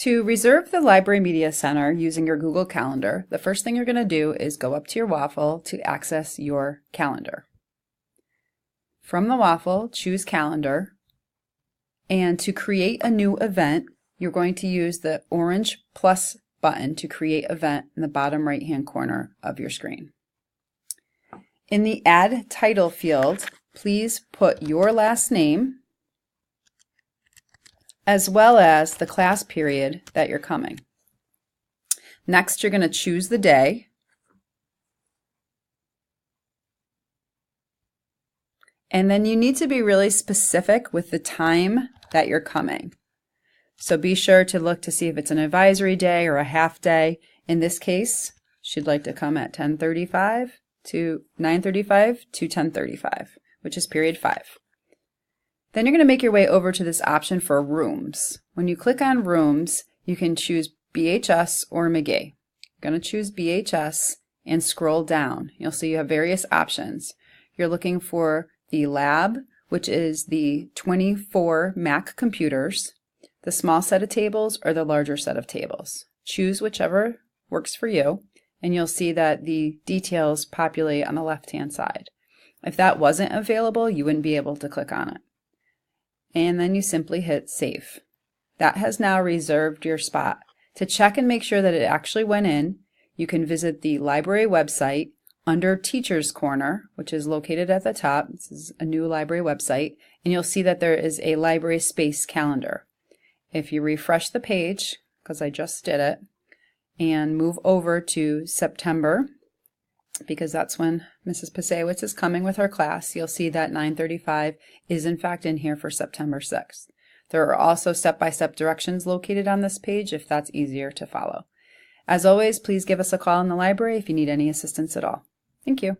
To reserve the Library Media Center using your Google Calendar, the first thing you're going to do is go up to your waffle to access your calendar. From the waffle, choose Calendar, and to create a new event, you're going to use the orange plus button to create event in the bottom right-hand corner of your screen. In the Add Title field, please put your last name as well as the class period that you're coming. Next, you're going to choose the day. And then you need to be really specific with the time that you're coming. So be sure to look to see if it's an advisory day or a half day. In this case, she'd like to come at 9:35 to 10:35, which is period 5. Then you're going to make your way over to this option for rooms. When you click on rooms, you can choose BHS or McGee. I'm going to choose BHS and scroll down. You'll see you have various options. You're looking for the lab, which is the 24 Mac computers, the small set of tables, or the larger set of tables. Choose whichever works for you, and you'll see that the details populate on the left-hand side. If that wasn't available, you wouldn't be able to click on it. And then you simply hit Save. That has now reserved your spot. To check and make sure that it actually went in, you can visit the library website under Teacher's Corner, which is located at the top. This is a new library website, and you'll see that there is a library space calendar. If you refresh the page, because I just did it, and move over to September, because that's when Mrs. Pasewicz is coming with her class, you'll see that 9:35 is in fact in here for September 6th. There are also step-by-step directions located on this page if that's easier to follow. As always, please give us a call in the library if you need any assistance at all. Thank you.